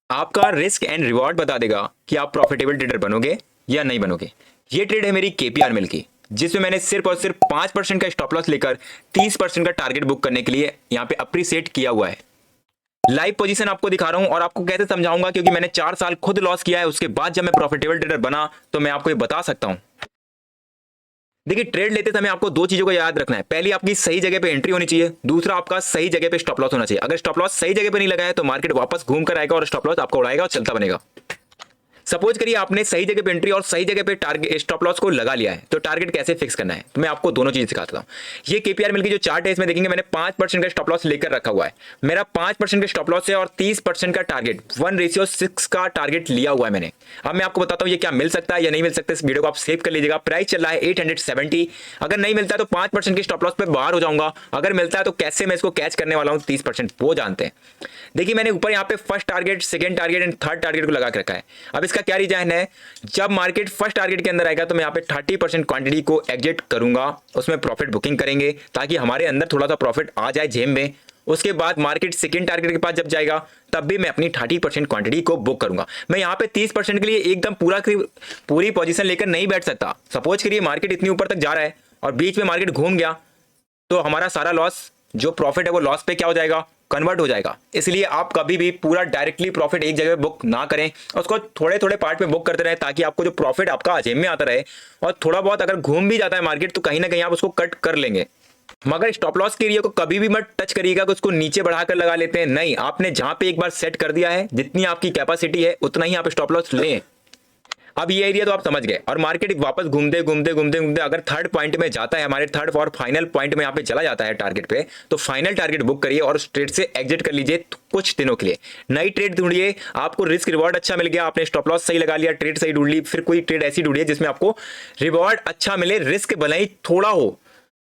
आपका risk and reward बता देगा कि आप प्रॉफिटेबल ट्रेडर बनोगे या नहीं बनोगे। ये ट्रेड है मेरी केपीआर मिल की, जिसमें मैंने सिर्फ और सिर्फ 5% का स्टॉप लॉस लेकर 30% का टारगेट बुक करने के लिए यहाँ पे अप्रीसेट किया हुआ है। लाइव पोजीशन आपको दिखा रहा हूं और आपको कैसे समझाऊंगा, क्योंकि मैंने 4 साल खुद लॉस किया है। उसके बाद जब मैं प्रॉफिटेबल ट्रेडर बना तो मैं आपको ये बता सकता हूं। देखिए, ट्रेड लेते समय आपको दो चीजों को याद रखना है। पहली, आपकी सही जगह पे एंट्री होनी चाहिए। दूसरा, आपका सही जगह पे स्टॉप लॉस होना चाहिए। अगर स्टॉप लॉस सही जगह पे नहीं लगा है तो मार्केट वापस घूम कर आएगा और स्टॉप लॉस आपको उड़ाएगा और चलता बनेगा। सपोज करिए आपने सही जगह पे एंट्री और सही जगह पे टारगेट स्टॉप लॉस को लगा लिया है, तो टारगेट कैसे फिक्स करना है तो मैं आपको दोनों चीज सिखाता हूं। ये केपीआर मिल की जो चार्ट है, इसमें देखेंगे मैंने 5% का स्टॉप लॉस लेकर रखा हुआ है। मेरा 5% का स्टॉप लॉस है और 30% का टारगेट 1:6 का टारगेट लिया हुआ है मैंने। अब मैं आपको बताता हूं ये क्या मिल सकता है या नहीं मिल सकता। इस वीडियो को आप सेव कर लीजिएगा। प्राइस चल रहा है 870। अगर नहीं मिलता है तो 5% के स्टॉप लॉस पे बाहर हो जाऊंगा। अगर मिलता है तो कैसे मैं इसको कैच करने वाला हूं 30%, वो जानते हैं। देखिए, मैंने ऊपर यहाँ पे first target, second target and third target को लगा के रखा है। अब इसका क्या रीजन है, जब मार्केट फर्स्ट टारगेट के अंदर आएगा तो मैं यहाँ पे 30% क्वांटिटी को एग्जिट करूंगा, उसमें प्रॉफिट बुकिंग करेंगे ताकि हमारे अंदर थोड़ा सा प्रॉफिट आ जाए जेब में। उसके बाद मार्केट सेकंड टारगेट के पास जब जाएगा तब भी मैं अपनी 30% क्वांटिटी को बुक करूंगा। मैं यहाँ पे 30% के लिए एकदम पूरी पोजीशन लेकर नहीं बैठ सकता। सपोज करिए मार्केट इतनी ऊपर तक जा रहा है और बीच में मार्केट घूम गया तो हमारा सारा लॉस, जो प्रॉफिट है वो लॉस पे क्या हो जाएगा, कन्वर्ट हो जाएगा। इसलिए आप कभी भी पूरा डायरेक्टली प्रॉफिट एक जगह पे बुक ना करें, उसको थोड़े थोड़े पार्ट में बुक करते रहे ताकि आपको जो प्रॉफिट आपका जेब में आता रहे। और थोड़ा बहुत अगर घूम भी जाता है मार्केट तो कहीं ना कहीं आप उसको कट कर लेंगे। मगर स्टॉप लॉस के एरिया को कभी भी मत टच करिएगा कि उसको नीचे बढ़ाकर लगा लेते हैं। नहीं, आपने जहां पे एक बार सेट कर दिया है, जितनी आपकी कैपेसिटी है उतना ही आप स्टॉप लॉस लें। अब ये एरिया तो आप समझ गए और मार्केट वापस घूमते घूमते घूमते घूमते अगर थर्ड पॉइंट में जाता है, हमारे थर्ड और फाइनल पॉइंट में यहाँ पे चला जाता है टारगेट पे, तो फाइनल टारगेट बुक करिए और उस ट्रेड से एग्जिट कर लीजिए कुछ दिनों के लिए। नई ट्रेड ढूंढिए, आपको रिस्क रिवॉर्ड अच्छा मिल गया, आपने स्टॉप लॉस सही लगा लिया, ट्रेड सही ढूंढ ली, फिर कोई ट्रेड ऐसी ढूंढिए जिसमें आपको रिवॉर्ड अच्छा मिले, रिस्क भले ही थोड़ा हो।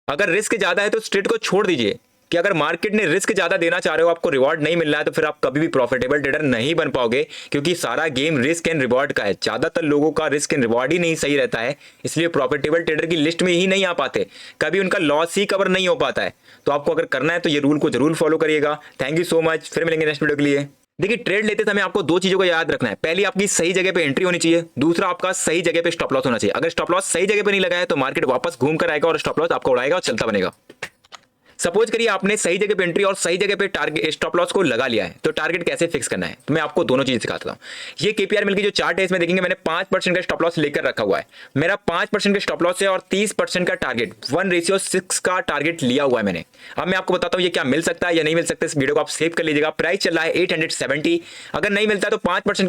अगर रिस्क ज्यादा है तो उस ट्रेड को छोड़ दीजिए। कि अगर मार्केट ने रिस्क ज्यादा देना चाह रहे हो, आपको रिवॉर्ड नहीं मिल रहा है, तो फिर आप कभी भी प्रॉफिटेबल ट्रेडर नहीं बन पाओगे, क्योंकि सारा गेम रिस्क एंड रिवॉर्ड का है। ज्यादातर लोगों का रिस्क एंड रिवॉर्ड ही नहीं सही रहता है, इसलिए प्रॉफिटेबल ट्रेडर की लिस्ट में ही नहीं आ पाते, कभी उनका लॉस ही कवर नहीं हो पाता है। तो आपको अगर करना है तो ये रूल को जरूर फॉलो करिएगा। थैंक यू सो मच, फिर मिलेंगे नेक्स्ट वीडियो के लिए। देखिए, ट्रेड लेते समय आपको दो चीजों को याद रखना है। पहली, आपकी सही जगह पे एंट्री होनी चाहिए। दूसरा, आपका सही जगह पे स्टॉप लॉस होना चाहिए। अगर स्टॉप लॉस सही जगह पे नहीं लगा है तो मार्केट वापस घूम कर आएगा और स्टॉप लॉस आपको उड़ाएगा और चलता बनेगा। सपोज करिए आपने सही जगह पे एंट्री और सही जगह पे टारगेट स्टॉप लॉस को लगा लिया है, तो टारगेट कैसे फिक्स करना है तो मैं आपको दोनों चीज सिखाता हूं। ये केपीआर मिल की जो चार्ट है, इसमें देखेंगे मैंने 5% का स्टॉप लॉस लेकर रखा हुआ है। मेरा 5% का स्टॉप लॉस है और 30% का टारगेट 1:6 का टारगेट लिया हुआ है मैंने। अब मैं आपको बताता हूं ये क्या मिल सकता है या नहीं मिल सकता। इस वीडियो को आप सेव कर लीजिएगा। प्राइस चल रहा है 870। अगर नहीं मिलता तो 5%